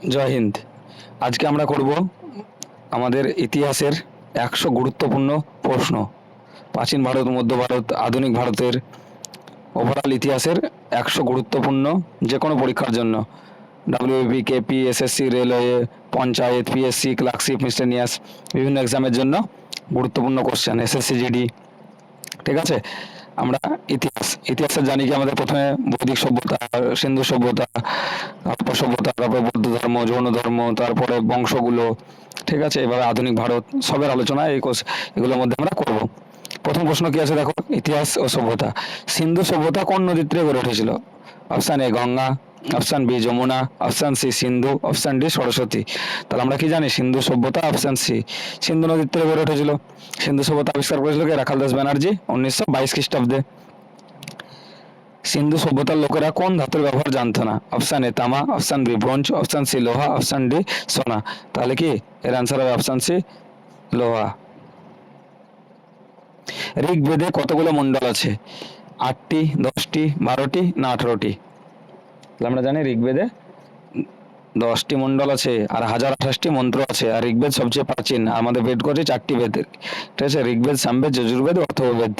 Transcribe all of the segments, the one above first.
জয় হিন্দ। আজকে আমরা করব আমাদের ইতিহাসের 100 গুরুত্বপূর্ণ প্রশ্ন। প্রাচীন ভারত, মধ্য ভারত, আধুনিক ভারতের ওভারঅল ইতিহাসের 100 গুরুত্বপূর্ণ যে কোনো পরীক্ষার জন্য, WB, KP, SSC, railway, panchayat, PSC, clerkship, miscellaneous, বিভিন্ন এক্সামের জন্য গুরুত্বপূর্ণ কোশ্চেন, এসএসসি জিডি। ঠিক আছে, আমরা ইতিহাসে জানি কি আমাদের প্রথমে বৈদিক সভ্যতা, সিন্ধু সভ্যতা, হরপ্পা সভ্যতা, তারপরে বৌদ্ধ ধর্ম, জৈন ধর্ম, তারপরে বংশগুলো। ঠিক আছে, এভাবে আধুনিক ভারত সবের আলোচনা এগুলোর মধ্যে আমরা করব। প্রথম প্রশ্ন কি আছে দেখো, ইতিহাস ও সভ্যতা। সিন্ধু সভ্যতা কোন নদীর তীরে গড়ে উঠেছিল? Option A Ganga, option B Yamuna, option C Sindhu, option D Saraswati. তাহলে আমরা কি জানি? সিন্ধু সভ্যতা, অপশান সি, সিন্ধু নদীর তীরে গড়ে উঠেছিল। সিন্ধু সভ্যতা আবিষ্কার করেছিল কে? রাখাল দাস ব্যানার্জি 1922 খ্রিস্টাব্দে। সিন্ধু সভ্যতার লোকেরা কোন ধাতুর ব্যবহার জানতো না? অপশান এ তামা, option B bronze, option C লোহা, অপশান ডি সোনা। তাহলে কি এর অ্যান্সার হবে অপশান সি লোহা। ঋগ্বেদে কতগুলো মণ্ডল আছে? 8টি, 10টি, 12টি না 18টি? আমরা জানি ঋগ্বেদে 10টি মণ্ডল আছে আর 1028টি মন্ত্র আছে। আর ঋগ্বেদ সবচেয়ে প্রাচীন। আমাদের বেদ করছে 4টি বেদের, ঠিক আছে, ঋগ্বেদ, সামবেদ, যজুর্বেদ, অথর্ববেদ।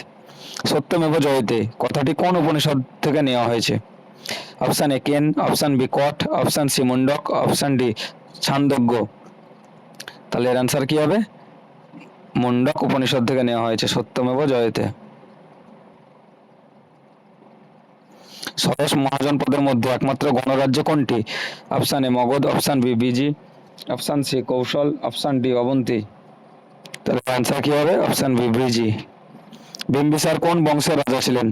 সত্যমেব জয়তে কথাটি কোন উপনিষদ থেকে নেওয়া হয়েছে? Option A Kena, option B Katha, option C Mundaka, option D Chandogya. তাহলে এর অ্যান্সার কি হবে? মুন্ডক উপনিষদ থেকে নেওয়া হয়েছে সত্যমেব জয়তে। ষোড়শ মহাজনপদের মধ্যে একমাত্র গণরাজ্য কোনটি? Option A Magadha, option B Vajji, option C Kosala, option D Avanti. তাহলে অ্যান্সার কি হবে? Option B Vrijji. বিম্বিসার কোন বংশের রাজা ছিলেন?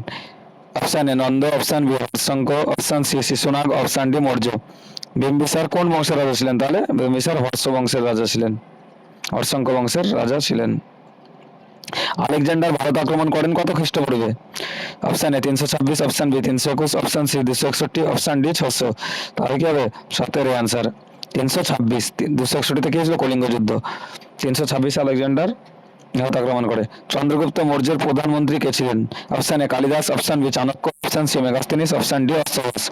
Option A Nanda, option B Haryanka, option C Shishunaga, option D Maurya. Bimbisara কোন বংশের রাজা ছিলেন? তাহলে বিম্বিসার হর্ষ বংশের রাজা ছিলেন, হর্ষঙ্ক বংশের রাজা ছিলেন। আলেকজান্ডার ভারত আক্রমণ করেন কত খ্রিস্টপূর্বে? Option A 326, option B 321, option C 261, option D 600। তাহলে কি হবে? 17 অ্যান্সার 326। 261 কি হয়েছিল? কলিঙ্গ যুদ্ধ। 326 আলেকজান্ডার ভারত আক্রমণ করে। চন্দ্রগুপ্ত মৌর্যের প্রধানমন্ত্রী কে ছিলেন? Option A Kalidasa, option B Chanakya, option C Megasthenes, option D অশ্বঘোষ।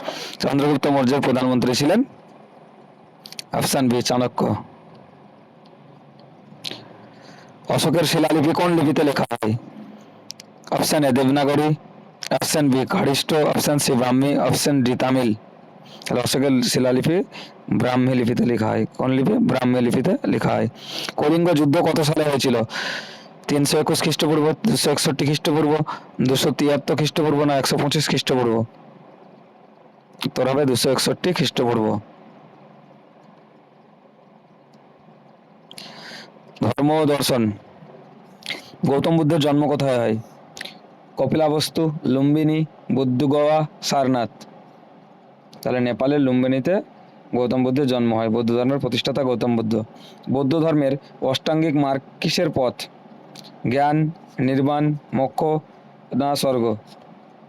চন্দ্রগুপ্ত মৌর্যের প্রধানমন্ত্রী ছিলেন অপশান বি চাণক্য। অশোকের শিলালিপি কোন লিপিতে লেখা হয়? Option A Devanagari, option B Kharosthi, option C Brahmi, option D Tamil. তাহলে অশোকের শিলালিপি ব্রাহ্মী লিপিতে লেখা হয়। কোন লিপি? ব্রাহ্মী লিপিতে লেখা হয়। কলিঙ্গ যুদ্ধ কত সালে হয়েছিল? 321 খ্রিস্টপূর্ব, 261 খ্রিস্টপূর্ব, 273 খ্রিস্টপূর্ব না 125 খ্রিস্টপূর্ব? উত্তর হবে 261 খ্রিস্টপূর্ব। ধর্ম ও দর্শন। গৌতম বুদ্ধের জন্ম কোথায় হয়? কপিলাবস্তু, লুম্বিনী, বুদ্ধগয়া, সারনাথ। তাহলে নেপালের লুম্বিনীতে গৌতম বুদ্ধের জন্ম হয়। বৌদ্ধ ধর্মের প্রতিষ্ঠাতা গৌতম বুদ্ধ। বৌদ্ধ ধর্মের অষ্টাঙ্গিক মার্গ কিসের পথ? জ্ঞান, নির্বাণ, মোক্ষ না স্বর্গ?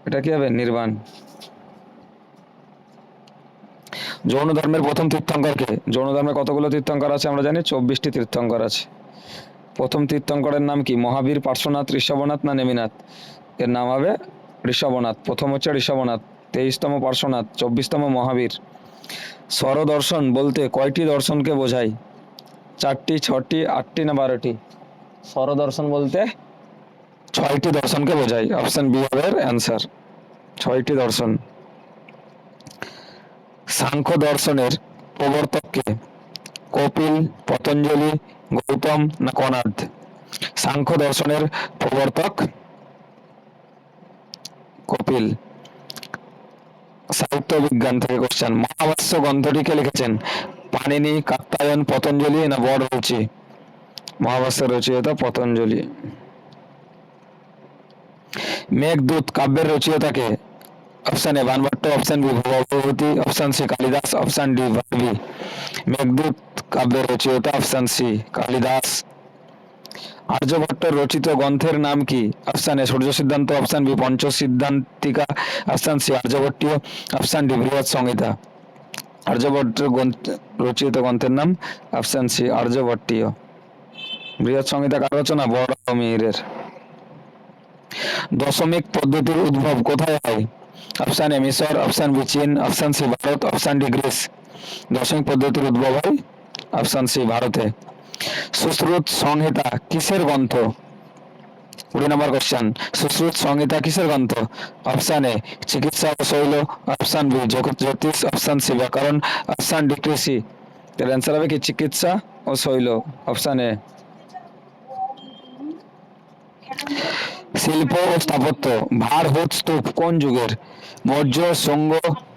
এটা কি হবে? নির্বাণ। জৈন ধর্মের প্রথম তীর্থঙ্কর কে? জৈন ধর্মে কতগুলো তীর্থঙ্কর আছে আমরা জানি? 24টি তীর্থঙ্কর আছে। প্রথম তীর্থঙ্করের নাম কি? মহাবীর, পার্শ্বনাথ, ঋষভনাথ না নেমিনাথ? এর নাম হবে ঋষভনাথ। প্রথম হচ্ছে ঋষভনাথ, 23তম পার্শ্বনাথ, 24তম মহাবীর। স্বরদর্শন বলতে কয়টি দর্শনকে বোঝায়? 4টি, 6টি, 8টি না 12টি? স্বরদর্শন বলতে 6টি দর্শনকে বোঝায়। অপশন বি হবে অ্যান্সার, 6টি দর্শন। সাংখ্য দর্শনের প্রবর্তক কে? কপিল, পতঞ্জলি, গৌতম না কনাদ? সাংখ্য দর্শনের প্রবর্তক কপিল। সাহিত্য বিজ্ঞান থেকে কোশ্চেন, মহাভাষ্য গ্রন্থটিকে লিখেছেন পাণিনি, কাত্যায়ন, পতঞ্জলি না বড়রুচি? মহাভাষ্যের রচয়িতা পতঞ্জলি। মেঘদূত কাব্যের রচয়িতা কে? Option A Banabhatta, option B Bhavabhuti, option C Kalidasa, option D Bharavi. Meghaduta কাব্যের রচয়িতা অপশন সি কালিদাস। আর্যভট্টের রচিত গ্রন্থের নাম কি? অপশন এ সূর্য সিদ্ধান্ত, অপশন বি পঞ্চ Siddhantika, option C Aryabhatiya, option D বৃহৎ সংহিতা। আর্যভট্টের রচিত গ্রন্থের নাম অপশন সি আর্যভট্টীয়। বৃহৎ সংহিতা কার রচনা? বড় মিহিরের। দশমিক পদ্ধতির উদ্ভব কোথায় হয়? অপশন এ মিশর, অপশন বি চীন, option C Bharat, option D Greece. দশমিক পদ্ধতির উদ্ভব হয় অপশন সি ভারতে। সুশ্রুত সংহিতা কিসের গ্রন্থ? 20 নম্বর কোশ্চেন, সুশ্রুত সংহিতা কিসের গ্রন্থ? অপশন এ চিকিৎসা ও শৈল, অপশন বি জ্যোতিষ, অপশন সি ব্যাকরণ, অপশন ডি কৃষি। এর অ্যান্সার হবে কি চিকিৎসা ও শৈল, অপশন এ। শিল্প ও স্থাপত্য ভারহুত স্তূপ কোন যুগের? মৌর্য, শুঙ্গ,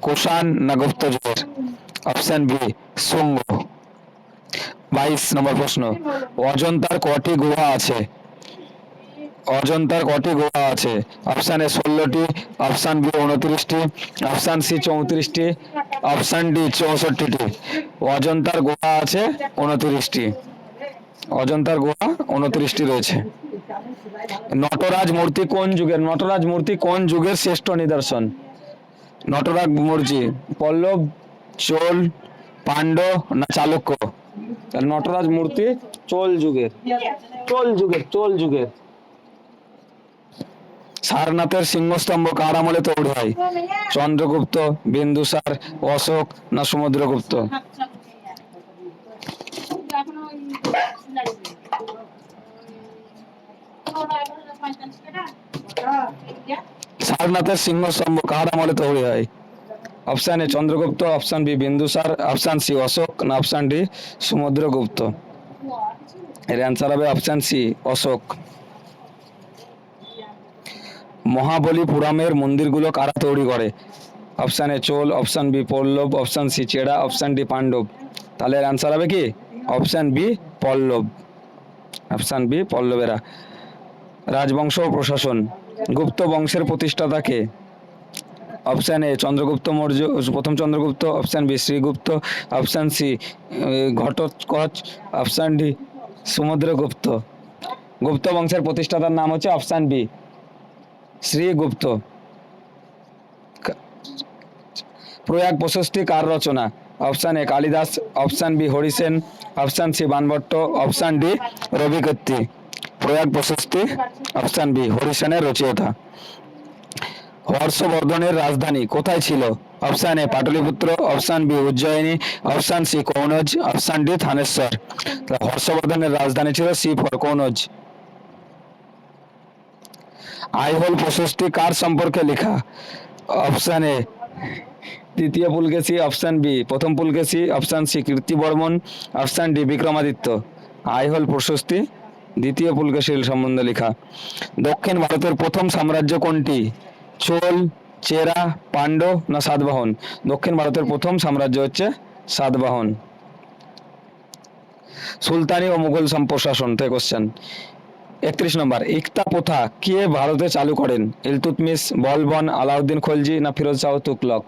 কুষাণ না গুপ্ত যুগের? Option B Shunga. 22 নম্বর প্রশ্ন, অজন্তার কটি গুহা আছে? অজন্তার কটি গুহা আছে? অপশন এ 16টি, অপশন বি 29টি, অপশন সি 34টি, অপশন ডি 64টি। অজন্তার গুহা আছে 29টি। অজন্তার গুহা 29টি রয়েছে। নটরাজ মূর্তি কোন যুগের? নটরাজ মূর্তি কোন যুগের শ্রেষ্ঠ নিদর্শন? নটরাজ মূর্তি পল্লব, চোল, পাণ্ড্য না চালুক্য? তাহলে নটরাজ মূর্তি চোল যুগের। চোল যুগের। সারনাথের সিংহস্তম্ভ কার আমলে তৈরি হয়? চন্দ্রগুপ্ত, বিন্দুসার, অশোক না সমুদ্রগুপ্ত? সারনাথের সিংহস্তম্ভ কার আমলে তৈরি হয়? Option A Chandragupta, option B Bindusara, option C Ashoka না অপশন ডি সমুদ্রগুপ্ত? এর অ্যান্সার হবে অপশন সি অশোক। মহাবলীপুরমের মন্দিরগুলো কারা তৈরি করে? Option A Chola, option B Pallava, option C Chera, option D Pandava. তাহলে এর অ্যান্সার হবে কি option B Pallava. Option B পল্লবেরা। রাজবংশ ও প্রশাসন গুপ্ত বংশের প্রতিষ্ঠাতা কে? অপশন এ চন্দ্রগুপ্ত মৌর্য, প্রথম Chandragupta, option B Srigupta, option C Ghatotkacha, option D Samudragupta. Gupta বংশের প্রতিষ্ঠাতার নাম হচ্ছে অপশন বি শ্রীগুপ্ত। প্রয়াগ প্রশস্তি কার রচনা? Option A Kalidasa, option B Harisena, option C Banabhatta, option D Ravi Kirti. Prayag প্রশস্তি অপশন বি হরিসেনের রচয়িতা। হর্ষবর্ধনের রাজধানী কোথায় ছিল? Option A Pataliputra, option B Ujjain, option C Kannauj, option D Thanesar. হর্ষবর্ধনের রাজধানী ছিল সি ফর কনৌজ। আইহোল প্রশস্তি কার সম্পর্কে লেখা? অপশন এ তৃতীয় পুলকেশী, অপশন বি প্রথম Pulakeshi, option C Kirtivarman, option D Vikramaditya. Aihole প্রশস্তি দ্বিতীয় পুলকেশীর সম্বন্ধে লেখা। দক্ষিণ ভারতের প্রথম সাম্রাজ্য কোনটি? চোল, চেরা, পাণ্ড্য না সাতবাহন? দক্ষিণ ভারতের প্রথম সাম্রাজ্য হচ্ছে সাতবাহন। সুলতানি ও মুঘল সম্প্রশাসন থেকে কোশ্চেন। 31 নম্বর, ইকতা প্রথা কে ভারতে চালু করেন? ইলতুৎমিশ, বলবন, আলাউদ্দিন খলজি না ফিরোজ শাহ তুগলক?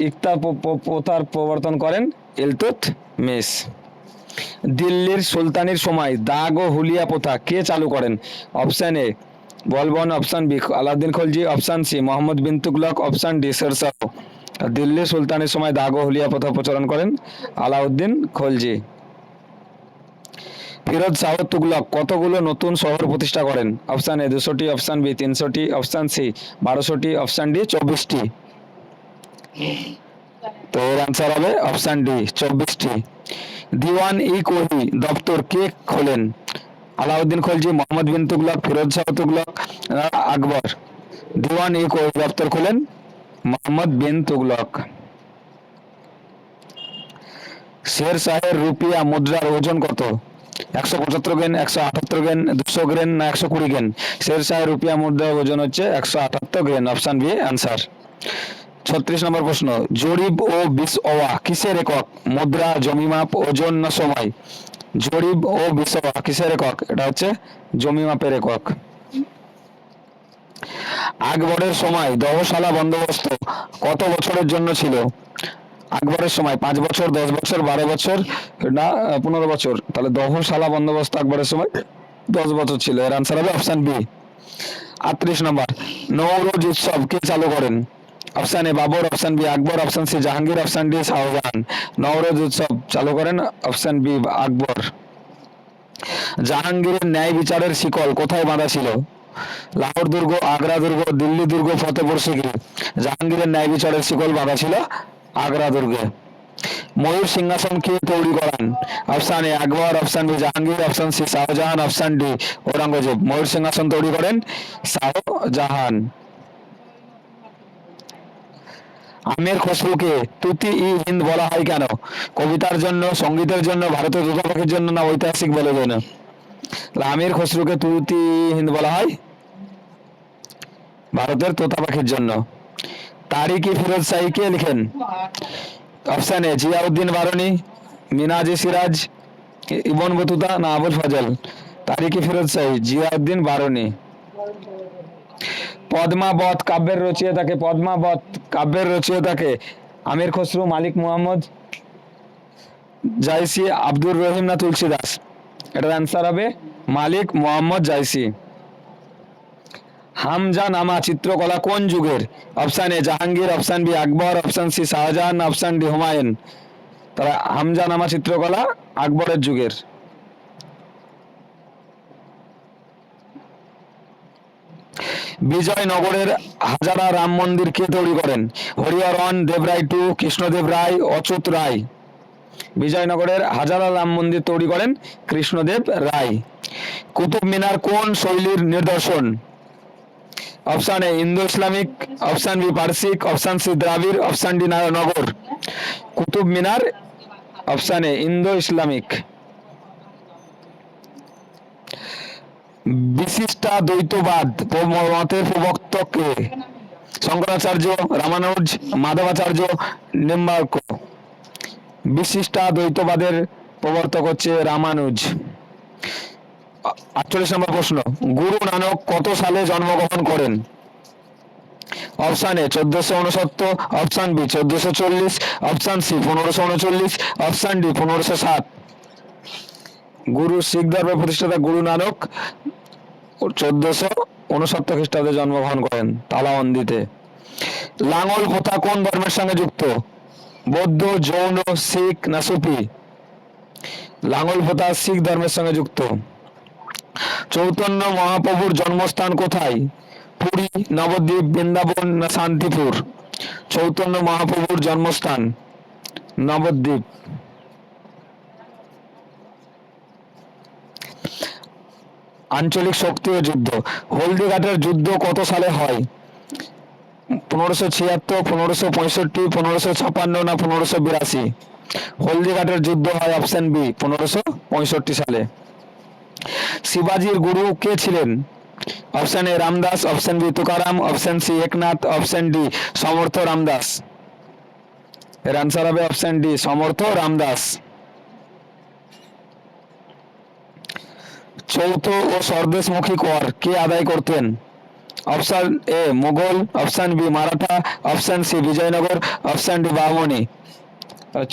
ইকতা প্রথার প্রবর্তন করেন ইলতুৎমিশ। দিল্লির সুলতানির সময় দাগ ও হুলিয়া প্রথা কে চালু করেন? Option A Balban, option B Alauddin Khalji, option C Mohammad bin Tughlaq, option D Sher Shah. দিল্লির সুলতানের সময় দাগ ও হুলিয়া প্রথা প্রচলন করেন আলাউদ্দিন খলজি। ফিরোজ শাহ তুগলক কতগুলো নতুন শহর প্রতিষ্ঠা করেন? অপশন এ 200টি, অপশন বি 300টি, অপশন সি 1200টি, অপশন ডি 24টি। তো এর আনসার হবে অপশন ডি 24টি। দিওয়ান ই কোহি দপ্তর কে খোলেন? আলাউদ্দিন খলজি, মোহাম্মদ বিন তুগলক, ফিরোজ শাহ তুগলক, আকবর? দিওয়ান ই কোহি দপ্তর খোলেন মোহাম্মদ বিন তুগলক। শের শাহের রুপিয়া মুদ্রার ওজন কত? 175 গ্রাম, 178 গ্রাম, 200 গ্রাম না 120 গ্রাম? শের শাহের রুপিয়া মুদ্রার ওজন হচ্ছে 178 গ্রাম। Option B answer. 36 নম্বর প্রশ্ন, জরিপ ও বিসওয়া কিসের একক? মুদ্রা, জমি মাপ, ওজন না সময়? জরিপ ও বিসওয়া কিসের একক? এটা হচ্ছে জমি মাপের একক। আকবরের সময় দহশালা বন্দোবস্ত কত বছরের জন্য ছিল? আকবরের সময় 5 বছর, 10 বছর, 12 বছর না 15 বছর? তাহলে দহশালা বন্দোবস্ত আকবরের সময় 10 বছর ছিল। এর আনসার হবে অপশন বি। 38 নম্বর, নওরোজ উৎসব কে চালু করেন? Option A Babur, option B Akbar, option C Jahangir, option D Shah Jahan. Nauroz উৎসব চালু করেন অপশন বি আকবর। জাহাঙ্গীরের ন্যায় বিচারের শিকল কোথায় বাঁধা ছিল? লাহোর দুর্গ, আগ্রা দুর্গ, দিল্লি দুর্গ, ফতেপুর সিক্রি। জাহাঙ্গীরের ন্যায় বিচারের শিকল বাঁধা ছিল আগ্রা দুর্গে। ময়ূর সিংহাসন কে তৈরি করান? Option A Akbar, option B Jahangir, option C Shahjahan, option D Aurangzeb. ময়ূর সিংহাসন তৈরি করেন শাহজাহান। আমের খসরুকে তুতি ই হিন্দ বলা হয় কেন? কবিতার জন্য, সঙ্গীতের জন্য, ভারতের তোতা পাখির জন্য, না ঐতিহাসিক বলে জন্য? আমির খসরুকে তুতি ই হিন্দ বলা হয় ভারতের তোতা পাখির জন্য। তারিক-ই ফিরোজ শাহী কে লিখেন? Option A Ziauddin Barani, Minhaj Siraj, Ibn Battuta, না আবুল ফজল। তারিক-ই ফিরোজ শাহী, জিয়াউদ্দিন বারনী। পদ্মাবত কাব্যের রচয়িতাকে, পদ্মাবত কাব্যের রচয়িতাকে? আমির খসরু, মালিক মুহাম্মদ, জাইসি, আব্দুর রহিম, না তুলসীদাস? এটার অ্যান্সার হবে মালিক মুহাম্মদ জাইসি। হামজা নামা চিত্রকলা কোন যুগের? Option A Jahangir, option B Akbar, option C Shahjahan, option D Humayun. তারা হামজা নামা চিত্রকলা আকবরের যুগের। বিজয়নগরের হাজারা রাম মন্দির কে তৈরি করেন? হরিহরন দেবরায় টু, কৃষ্ণদেব রায়, অচ্যুত রায়। বিজয়নগরের হাজারা রাম মন্দির তৈরি করেন কৃষ্ণদেব রায়। কুতুব মিনার কোন শৈলীর নিদর্শন? Option A Indo Islamic, option B পারসিক, option C Dravida, option D Nagara. Qutub Minar option A Indo Islamic. বিশিষ্টাদ্বৈতবাদ মতের প্রবক্তা কে? শঙ্করাচার্য, রামানুজ, মাধবাচার্য, নিম্বার্ক। বিশিষ্টাদ্বৈতবাদের প্রবর্তক হচ্ছে রামানুজ। 48 নম্বর প্রশ্ন, গুরু নানক কত সালে জন্মগ্রহণ করেন? Option A 1469, option B 1440, option C 1539, option D 1507। Guru শিখ ধর্মের প্রতিষ্ঠাতা গুরু নানক 1469 খ্রিস্টাব্দে জন্মগ্রহণ করেন তালাবন্দিতে। লাঙ্গল প্রথা কোন ধর্মের সঙ্গে যুক্ত? বৌদ্ধ, জৈন, শিখ, না সুফি? লাঙ্গল প্রথা শিখ ধর্মের সঙ্গে যুক্ত। চৈতন্য মহাপ্রভুর জন্মস্থান কোথায়? পুরী, নবদ্বীপ, বৃন্দাবন, না শান্তিপুর? চৈতন্য মহাপ্রভুর জন্মস্থান নবদ্বীপ। আঞ্চলিক শক্তি ও যুদ্ধ, হলদিঘাটের যুদ্ধ কত সালে হয়? 1576, 1565, 1556, না 1582? হলদিঘাটের যুদ্ধ হয় অপশন বি 1565 সালে। শিবাজির গুরু কে ছিলেন? Option A Ramdas, option B Tukaram, option C Eknath, option D Samarth Ramdas. এর আনসার হবে অপশন ডি সমর্থ রামদাস। চৌথ ও স্বদেশমুখী কর কে আদায় করতেন? Option A Mughal, option B Maratha, option C Vijayanagara, option D Bahmani.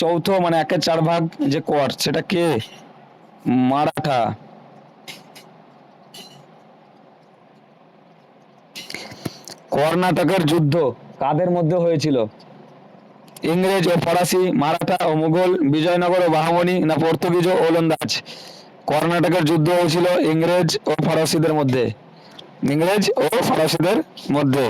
Chauth মানে 1/4 যে কর সেটা কে? মারাঠা। কর্ণাটকের যুদ্ধ কাদের মধ্যে হয়েছিল? ইংরেজ ও ফরাসি, মারাঠা ও মুঘল, বিজয়নগর ও বাহমনি, না পর্তুগিজ ও ওলন্দাজ? কর্ণাটকের যুদ্ধ হয়েছিল ইংরেজ ও ফরাসিদের মধ্যে। ইংরেজ ও ফরাসিদের মধ্যে।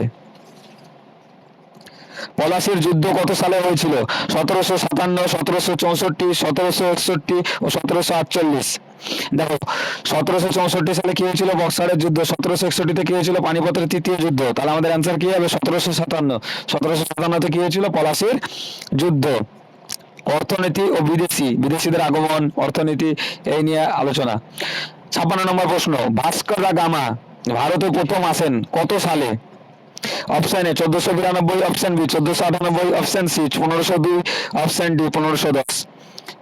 পলাশির যুদ্ধ কত সালে হয়েছিল? 1757, 1764, 1761 ও 1748। দেখো 1764 সালে কি হয়েছিল? বক্সারের যুদ্ধ। 1761 কি হয়েছিল? পানিপথের তৃতীয় যুদ্ধ। তাহলে আমাদের অ্যান্সার কি হবে? 1757। 1757 কি হয়েছিল? পলাশির যুদ্ধ। অর্থনীতি ও বিদেশিদের আগমন, অর্থনীতি এই নিয়ে আলোচনা। 56 নম্বর প্রশ্ন, ভাস্কর দা গামা ভারতে প্রথম আসেন কত সালে? Option A 1492, option B 1498, option C 1502, option D 1510।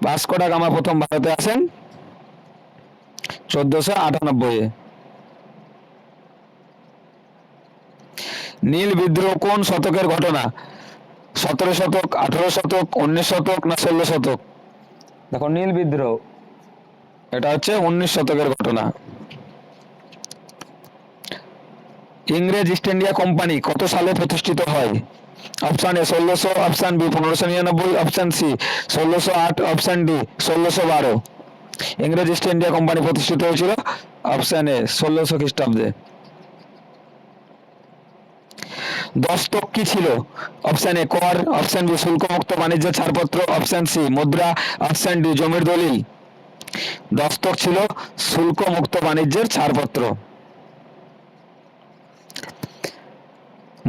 Vasco da Gama প্রথম ভারতে আসেন 1498 এ। নীল বিদ্রোহ কোন শতকের ঘটনা? 17 শতক, 18 শতক, 19 শতক, না 16 শতক? দেখো নীল বিদ্রোহ এটা হচ্ছে 19 শতকের ঘটনা। ইংরেজ ইস্ট ইন্ডিয়া কোম্পানি কত সালে প্রতিষ্ঠিত হয়? Option A 1600, option B 1599, option C 1608, option D 1612। ইংরেজ ইস্ট ইন্ডিয়া কোম্পানি প্রতিষ্ঠিত হয়েছিল অপশন এ 1600 খ্রিস্টাব্দে। দস্তক কি ছিল? অপশন এ কর, অপশন বি শুল্কমুক্ত বাণিজ্যের ছাড়পত্র, অপশন সি মুদ্রা, অপশন ডি জমির দলিল। দস্তক ছিল শুল্কমুক্ত বাণিজ্যের ছাড়পত্র।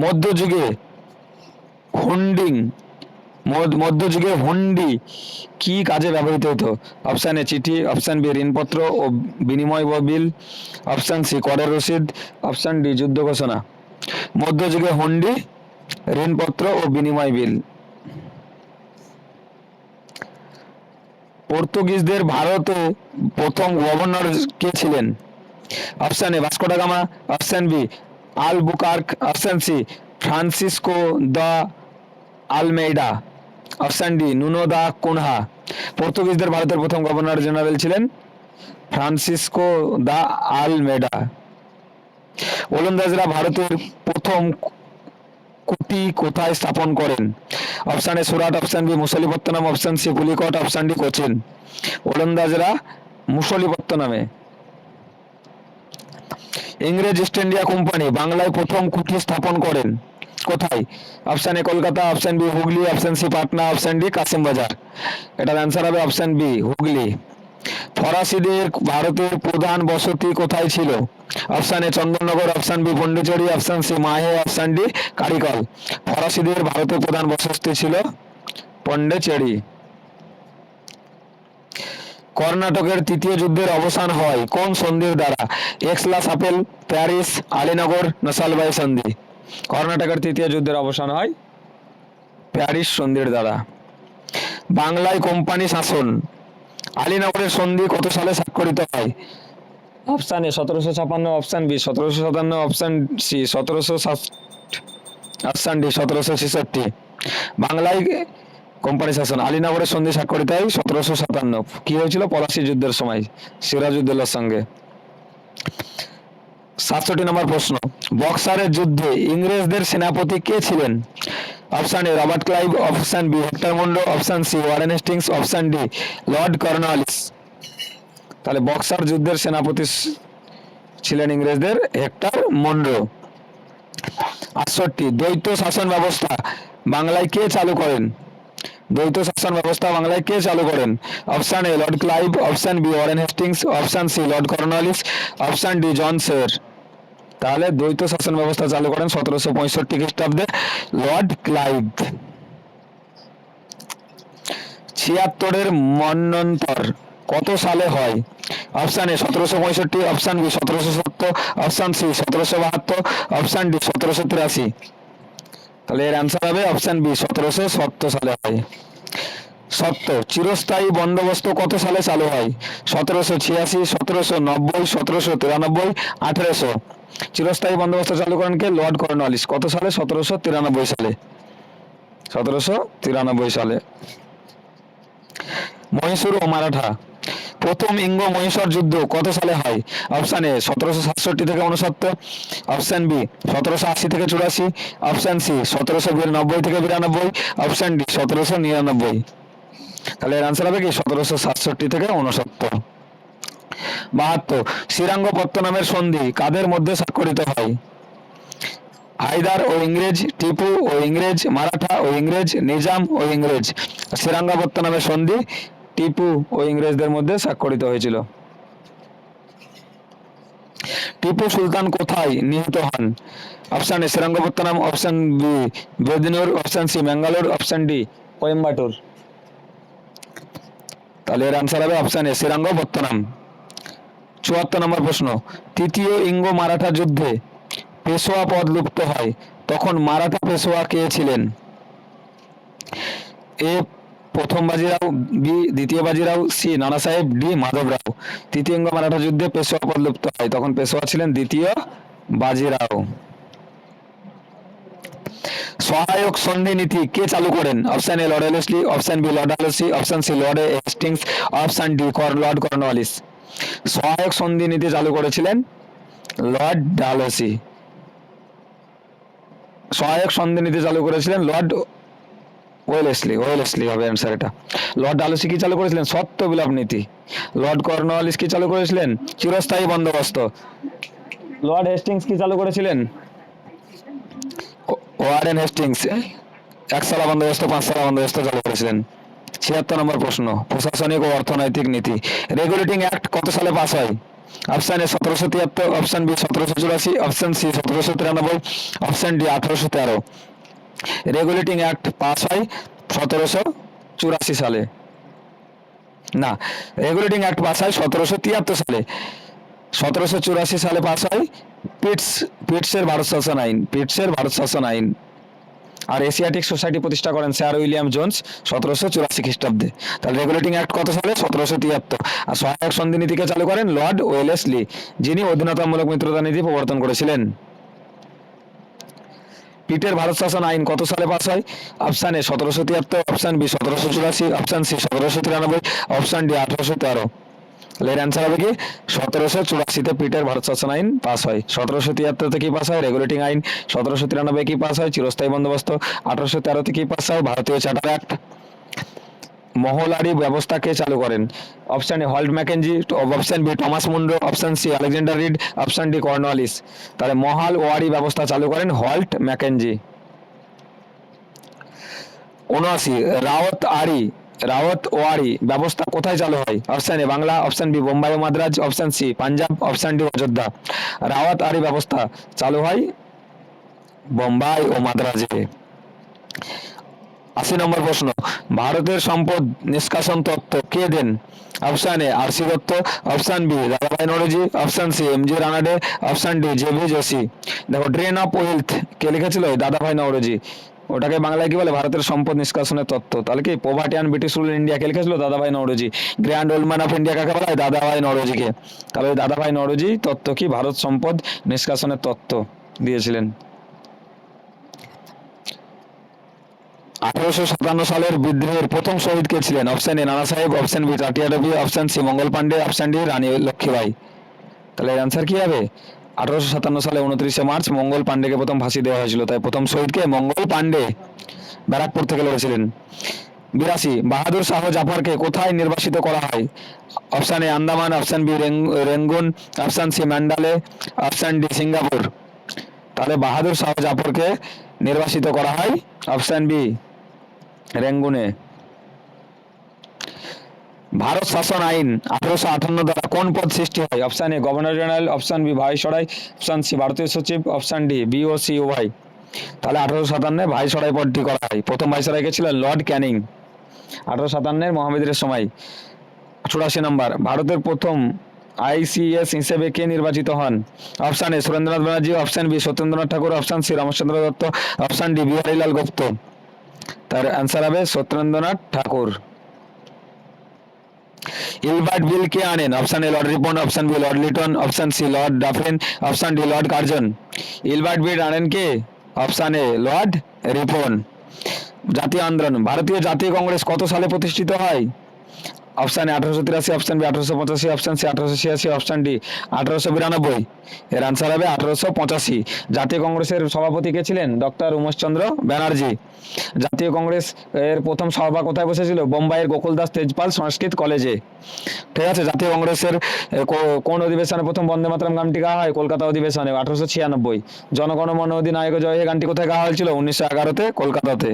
মধ্যযুগে হুন্ডিং মধ্যযুগে হুন্ডি কি কাজে ব্যবহৃত হতো? অপশন এ চিঠি, অপশন বি ঋণপত্র ও বিনিময় বিল, অপশন সি করের রসিদ, অপশন ডি যুদ্ধ ঘোষণা। মধ্যযুগে হুন্ডি, ঋণপত্র ও বিনিময় বিল। পর্তুগিজদের ভারতে প্রথম গভর্নর কে ছিলেন? Option A Vasco da Gama, option B Albuquerque, option C Francisco da Almeida, option D Nuno da Cunha. পর্তুগিজদের ভারতের প্রথম গভর্নর জেনারেল ছিলেন ফ্রান্সিসকো দা আলমেডা। ওলন্দাজরা ভারতের প্রথম কুটি কোথায় স্থাপন করেন? Option A Surat, option B Masulipatnam, option C Pulicat, option D Cochin. ওলন্দাজরা মুসলিপত্তনমে। ইংরেজ ইস্ট ইন্ডিয়া কোম্পানি বাংলায় প্রথম কুঠি স্থাপন করেন কোথায়? Option A Kolkata, option B Hooghly, option C Patna, option D Kasimbazar. এটার অ্যান্সার হবে অপশন বি হুগলি। ফরাসিদের ভারতের প্রধান বসতি কোথায় ছিল? Option A Chandannagar, option B Pondicherry, option C Mahe, option D Karikal. ফরাসিদের ভারতের প্রধান বসতি ছিল পন্ডিচেরি। কর্ণাটকের তৃতীয় যুদ্ধের অবসান হয় কোন সন্ধির দ্বারা? এক্সলা-সাপেল, প্যারিস, আলীনগর না সালবাই সন্ধি। কর্ণাটকের তৃতীয় যুদ্ধের অবসান হয় প্যারিস সন্ধির দ্বারা। বাংলায় কোম্পানি শাসন, আলীনগরের সন্ধি কত সালে স্বাক্ষরিত হয়? Option A 1756, option B 1757, option C 1760, option D 1766। বাংলায় কোম্পানি শাসন আলীনগরের সন্ধি স্বাক্ষরিত হয় 1757। কি হয়েছিল? পলাশী যুদ্ধের সময় সিরাজউদ্দৌলার সঙ্গে। 67 নম্বর প্রশ্ন, বক্সারের যুদ্ধে ইংরেজদের সেনাপতি কে ছিলেন? Option A Robert Clive, option B Hector Munro, option C Warren Hastings, option D Lord Cornwallis. তাহলে বক্সার যুদ্ধের সেনাপতি ছিলেন ইংরেজদের হেক্টর মন্ডো। 68, দ্বৈত শাসন ব্যবস্থা বাংলায় কে চালু করেন? দ্বৈত শাসন ব্যবস্থা বাংলায় কে চালু করেন? Option A Lord Clive, option B Warren Hastings, option C Lord Cornwallis, option D John Shore. তাহলে দ্বৈত শাসন ব্যবস্থা চালু করেন 1765 খ্রিস্টাব্দে লর্ড ক্লাইভ। 76 মন্বন্তর কত সালে হয়? Option A 1765, option B 1770, option C 1772, option D 1783। তাহলে এর অ্যান্সার হবে অপশন বি 1770 সালে হয়। সত্য চিরস্থায়ী বন্দোবস্ত কত সালে চালু হয়? 1786, 1790, 1793, 1800। চিরস্থায়ী বন্দোবস্ত চালু করেন কে? Lord Cornwallis. কত সালে? 1793 সালে। 1793 সালে। মহীশূর ও মারাঠা প্রথম ইঙ্গ মহীশূর যুদ্ধ কত সালে হয়? অপশন এ 1767 থেকে 69, অপশন বি 1780 থেকে 84, অপশন সি 1790 থেকে 92, অপশন ডি 1799। তাহলে এর আনসার হবে কি 1767 থেকে 69। 72, শ্রীরঙ্গপত্তনমের সন্ধি কাদের মধ্যে স্বাক্ষরিত হয়? হায়দার ও ইংরেজ, টিপু ও ইংরেজ, মারাঠা ও ইংরেজ, নিজাম ও ইংরেজ। শ্রীরঙ্গপত্তনমের সন্ধি টিপু ও ইংরেজদের মধ্যে স্বাক্ষরিত হয়েছিল। টিপু সুলতান কোথায় নিহত হন? Option A Srirangapatna, option B Bednur, option C Mangalore, option D Coimbatore. তাহলে এর আনসার হবে অপশন এ শ্রীরঙ্গপত্তনম। 74 নম্বর প্রশ্ন, তৃতীয় ইঙ্গ মারাঠা যুদ্ধে পেশোয়া পদ লুপ্ত হয়, তখন মারাঠা পেশোয়া কে ছিলেন? এ প্রথম বাজিরাও, বি দ্বিতীয় বাজিরাও, সি নানা সাহেব, ডি মাধবরাও। তৃতীয় ইঙ্গ মারাঠা যুদ্ধে পেশোয়া পদ লুপ্ত হয়, তখন পেশোয়া ছিলেন দ্বিতীয় বাজিরাও। সহায়ক সন্ধি নীতি কে চালু করেন? Option A Lord Wellesley, option B Lord Dalhousie, option C Lord Hastings, option D Lord Cornwallis. সহায়ক সন্ধি নীতি চালু করেছিলেন লর্ড ডালহৌসি। সহায়ক সন্ধি নীতি চালু করেছিলেন লর্ড ওয়েলেসলি হবে অ্যান্সার এটা। লর্ড ডালহৌসি কি চালু করেছিলেন? সত্য বিলাপ নীতি। লর্ড কর্নওয়ালিস কি চালু করেছিলেন? চিরস্থায়ী বন্দোবস্ত। লর্ড হেস্টিংস কি চালু করেছিলেন? ওয়ারেন হেস্টিংস একসালা বন্দোবস্ত পাঁচসালা বন্দোবস্ত চালু করেছিলেন? 76 নম্বর প্রশ্ন, প্রশাসনিক ও অর্থনৈতিক নীতি। রেগুলেটিং অ্যাক্ট কত সালে পাস হয়? Option A 1773, option B 1784, option C 1793, option D 1813। Regulating act pass হয় 1784 সালে। না, রেগুলেটিং অ্যাক্ট পাস হয় 1773 সালে। 1784 সালে পাস হয় পিটসের ভারত শাসন আইন, পিটসের ভারত শাসন আইন। আর এশিয়াটিক সোসাইটি প্রতিষ্ঠা করেন স্যার উইলিয়াম জোন্স 1784 খ্রিস্টাব্দে। তাহলে রেগুলেটিং অ্যাক্ট কত সালে? 1773। আর সহায়ক সন্ধি নীতিকে চালু করেন লর্ড ওয়েলেসলি, যিনি অধীনতামূলক মিত্রতা নীতি প্রবর্তন করেছিলেন। পিটের ভারত শাসন আইন কত সালে পাস হয়? Option A 1773, option B 1784, option C 1793, option D 1813। তাহলে এর অ্যান্সার হবে কি 1784-তে পিটের ভারত শাসন আইন পাস হয়। 1773-তে কি পাস হয়? রেগুলেটিং আইন। 1793 কি পাস হয়? চিরস্থায়ী বন্দোবস্ত। 1813-তে কি পাস হয়? ভারতীয় চার্টার অ্যাক্ট। মহলারি ব্যবস্থা কে চালু করেন? Option A Holt Mackenzie, option B Thomas Munro, option C Alexander Read, option D Cornwallis. তাহলে মহাল ওয়ারি ব্যবস্থা চালু করেন হল্ট ম্যাকেনজি। 79, রাওয়াত ওয়ারি ব্যবস্থা কোথায় চালু হয়? Option A Bangla, option B Bombay ও Madras, option C Punjab, option D Ayodhya. Ryotwari ব্যবস্থা চালু হয় বোম্বাই ও মাদ্রাজে। 80 নম্বর প্রশ্ন, ভারতের সম্পদ নিষ্কাশন তত্ত্ব কে দেন? Option A R C Dutt, option B Dadabhai Naoroji, option C M G Ranade, option D J V Joshi. দেখো, ড্রেন অফ ওয়েলথ কে লিখেছিল? দাদাভাই নওরোজি। ওটাকে বাংলায় কি বলে? ভারতের সম্পদ নিষ্কাশনের তত্ত্ব। তাহলে কি poverty and British rule in India কে লিখেছিল? Dadabhai Naoroji. Grand old man of India কাকে বলা হয়? দাদাভাই নওরোজিকে। তাহলে ওই দাদাভাই নওরোজি তত্ত্ব কি? ভারত সম্পদ নিষ্কাশনের তত্ত্ব দিয়েছিলেন। 1857 সালের বিদ্রোহের প্রথম শহীদ কে ছিলেন? অপশন এ নানা সাহেব, অপশন বি টাটিয়া রবি, অপশন সি মঙ্গল পান্ডে, অপশন ডি রানী লক্ষ্মীবাই। তাহলে এর অ্যান্সার কি হবে? 1857 সালে 29শে মার্চ মঙ্গল পান্ডেকে প্রথম ফাঁসি দেওয়া হয়েছিল। তাই প্রথম শহীদকে মঙ্গল পান্ডে, ব্যারাকপুর থেকে লড়েছিলেন। 82, বাহাদুর শাহ জাফরকে কোথায় নির্বাসিত করা হয়? Option A Andaman, option B Rangoon, option C Mandalay, option D Singapore. তাহলে বাহাদুর শাহ জাফরকে নির্বাসিত করা হয় অপশন বি রেঙ্গুনে। ভারত শাসন আইন 1858 দ্বারা কোন পদ সৃষ্টি হয়? Option A governor general, option B viceroy, option C ভারতীয় সচিব, অপশন ডি বিওসি ওয়াই। তাহলে 1857 ভাইসরয় পদটি করা হয়। প্রথম ভাইসরয় কে ছিলেন? লর্ড ক্যানিং। 1857 মহাবিদ্রোহের সময়। 84 নম্বর, ভারতের প্রথম আইসিএস হিসেবে কে নির্বাচিত হন? Option A Surendranath Banerjee, option B Satyendranath Tagore, option C Ramchandra Dutt, option D Biharilal Gupta. তার অ্যান্সার হবে সত্যেন্দ্রনাথ ঠাকুর। ইলবার্ট বিল কে আনেন? Option A Lord Ripon, option B Lord Lytton, option C Lord Dufferin, option D Lord Curzon. Ilbert bill আনেন কে? Option A Lord Ripon. জাতীয় আন্দোলন, ভারতীয় জাতীয় কংগ্রেস কত সালে প্রতিষ্ঠিত হয়? Option A 1883, option B 1885, option C 1886, option D 1892। এর আনসার হবে 1885। জাতীয় কংগ্রেসের সভাপতি কে ছিলেন? ডক্টর উমেশচন্দ্র ব্যানার্জি। জাতীয় কংগ্রেস এর প্রথম সভা কোথায় বসেছিল? বোম্বাইয়ের গোকুলদাস তেজপাল সংস্কৃত কলেজে। ঠিক আছে। জাতীয় কংগ্রেসের কোন অধিবেশনে প্রথম বন্দে মাতরম গানটি গাওয়া হয়? কলকাতা অধিবেশনে 1896। জনগণমন অধিনায়ক জয় হে গানটি কোথায় গাওয়া হয়েছিল? 1911-তে কলকাতাতে।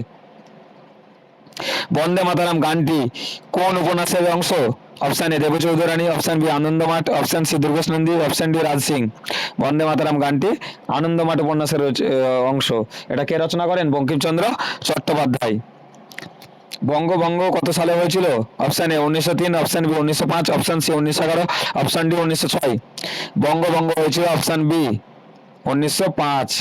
বন্দে মাতারাম গানটি কোন উপন্যাসের অংশ? Option A Devi Chaudhurani, option B Anandamath, option C Durgesh Nandini, option D Raj Singh. Vande Mataram গানটি আনন্দমাঠ উপন্যাসের অংশ। এটা কে রচনা করেন? বঙ্কিমচন্দ্র চট্টোপাধ্যায়। বঙ্গভঙ্গ কত সালে হয়েছিল? Option A 1903, option B 1905, option C 1911, option D 1906। বঙ্গভঙ্গ হয়েছিল অপশন বি 1905।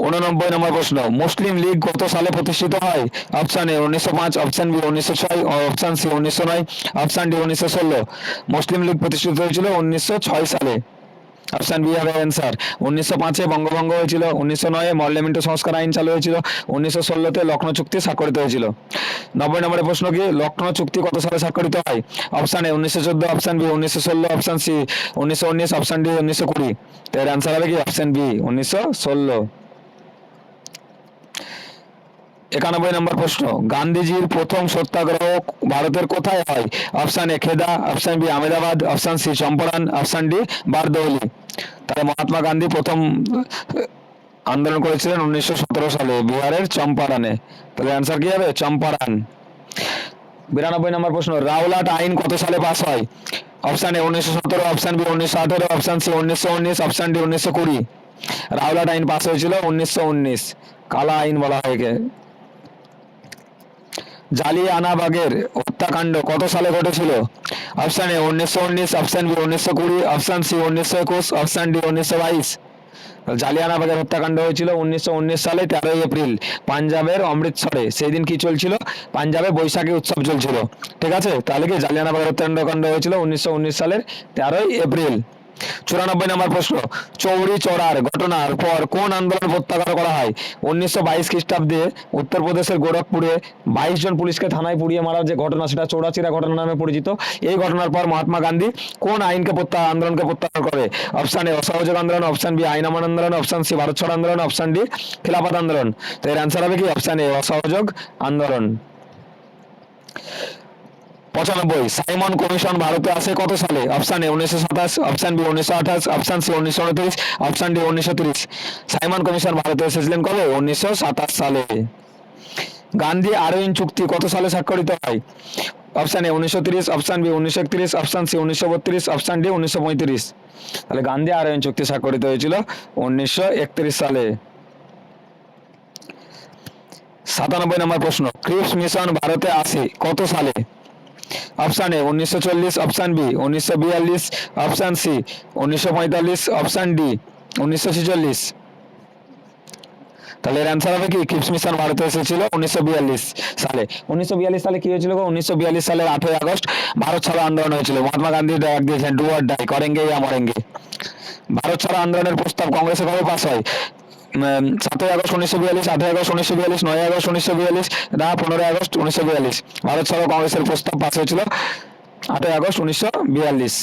89 নম্বর প্রশ্ন, মুসলিম লীগ কত সালে প্রতিষ্ঠিত হয়? Option A 1905, option B 1906, option C 1909, option D 1916। Muslim League প্রতিষ্ঠিত হয়েছিল 1906 সালে। অপশন বি হবে অ্যান্সার। 1905-এ বঙ্গভঙ্গ হয়েছিল, 1909-এ মর্লেমেন্টো সংস্কার আইন চালু হয়েছিল, 1916-তে লখনৌ চুক্তি স্বাক্ষরিত হয়েছিল। 90 নম্বরের প্রশ্ন কি, লখনৌ চুক্তি কত সালে স্বাক্ষরিত হয়? Option A 1914, option B 1916, option C 1919, option D 1920। তো এর অ্যান্সার হবে কি অপশন বি 1916। 91 নম্বর প্রশ্ন, গান্ধীজির প্রথম সত্যাগ্রহ ভারতের কোথায় হয়? Option A Kheda, option B Ahmedabad, option C Champaran, option D Bardoli. তাহলে মহাত্মা গান্ধী প্রথম আন্দোলন করেছিলেন 1917 সালে বিহারের চম্পারণে। তাহলে অ্যান্সার কি হবে? চম্পারণ। 92 নম্বর প্রশ্ন, রাওলাট আইন কত সালে পাস হয়? Option A 1917, option B 1918, option C 1919, option D 1920। Rowlatt আইন পাস হয়েছিল 1919, কালা আইন বলা হয় একে। জালিয়ানবাগের হত্যাকাণ্ড কত সালে ঘটেছিল? Option A 1919, option B 1920, option C 1921, option D 1922। জালিয়ানবাগের হত্যাকাণ্ড হয়েছিল 1919 সালে 13ই এপ্রিল পাঞ্জাবের অমৃতসরে। সেই দিন কি চলছিল? পাঞ্জাবে বৈশাখী উৎসব চলছিল। ঠিক আছে, তাহলে কি জালিয়ানবাগের হত্যাকাণ্ড হয়েছিল 1919 সালের 13ই এপ্রিল। 94 নম্বর প্রশ্ন, চৌরি চৌরার ঘটনার পর কোন আন্দোলন প্রত্যাহার করা হয়? 1922 খ্রিস্টাব্দে উত্তরপ্রদেশের গোরখপুরে 22 জন পুলিশকে থানায় পুড়িয়ে মারার যে ঘটনা, সেটা চৌরাচিরা ঘটনা নামে পরিচিত। এই ঘটনার পর মহাত্মা গান্ধী কোন আন্দোলনকে প্রত্যাহার করে? অপশন এ অসহযোগ আন্দোলন, অপশন বি আইন অমান্য আন্দোলন, অপশন সি ভারত ছাড়ো আন্দোলন, অপশন ডি খিলাফত আন্দোলন। তো এর অ্যান্সার হবে কি? অপশন এ অসহযোগ আন্দোলন। 95, সাইমন কমিশন ভারতে আসে কত সালে? Option A 1927, option B 1928, option C 1929, option D 1930। Simon Commission ভারতে এসেছিলেন কবে? 1927 সালে। গান্ধী আরউইন চুক্তি কত সালে স্বাক্ষরিত হয়? Option A 1930, option B 1931, option C 1932, option D 1935। তাহলে গান্ধী আরউইন চুক্তি স্বাক্ষরিত হয়েছিল 1931 সালে। 97 নম্বর প্রশ্ন, ক্রিপস মিশন ভারতে আসে কত সালে? Option A 1940, option B 1942, option C 1945, option D 1946। তাহলে এর অ্যান্সার হবে কি? ক্রিপস মিশন ভারতে এসেছিল 1942 সালে। 1942 সালে কি হয়েছিল? 1942 সালের 8ই আগস্ট ভারত ছাড়ো আন্দোলন হয়েছিল। মহাত্মা গান্ধী ডাক দিয়েছেন ডু অর ডাই, করেঙ্গে ইয়া মরেঙ্গে। ভারত ছাড়ো আন্দোলনের প্রস্তাব কংগ্রেসে কবে পাস হয়? 7ই আগস্ট 1942, 8ই আগস্ট 1942, 9ই আগস্ট 1942 না 15ই আগস্ট 1942। ভারত ছাড়ো কংগ্রেসের প্রস্তাব পাস হয়েছিল 8ই আগস্ট 1942।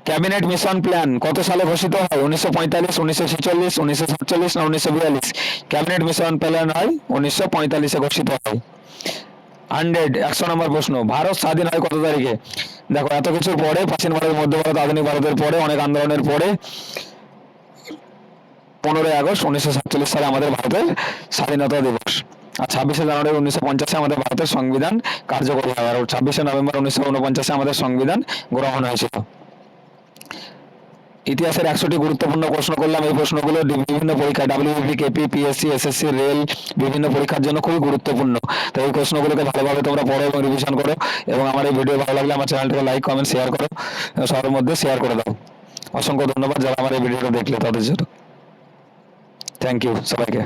ক্যাবিনেট মিশন প্ল্যান কত সালে ঘোষিত হয়? 1945, 1946, 1947 না 1942। ক্যাবিনেট মিশন প্ল্যান হয় 1945-এ ঘোষিত হয়। 100 নম্বর প্রশ্ন, ভারত স্বাধীন হয় কত তারিখে? দেখো, এত কিছুর পরে, প্রাচীন ভারত, মধ্য ভারত, আধুনিক ভারতের পরে, অনেক আন্দোলনের পরে 15ই আগস্ট 1947 সালে আমাদের ভারতের স্বাধীনতা দিবস। আর 26শে জানুয়ারি 1950-এ আমাদের ভারতের সংবিধান কার্যকরী হয়। আর 26শে নভেম্বর 1949-এ আমাদের সংবিধান গ্রহণ হয়েছিল। ইতিহাসের 100টি গুরুত্বপূর্ণ প্রশ্ন করলাম। এই প্রশ্নগুলো বিভিন্ন পরীক্ষা, WBP, KP, PSC, SSC, rail, বিভিন্ন পরীক্ষার জন্য খুবই গুরুত্বপূর্ণ। তো এই প্রশ্নগুলোকে ভালোভাবে তোমরা পড়ো এবং রিভিশন করো। এবং আমার এই ভিডিও ভালো লাগলে আমার চ্যানেলটাকে লাইক, কমেন্ট, শেয়ার করো, সবার মধ্যে শেয়ার করে দাও। অসংখ্য ধন্যবাদ যারা আমার এই ভিডিওটা দেখলে তাদের জন্য। থ্যাংক ইউ সবাইকে।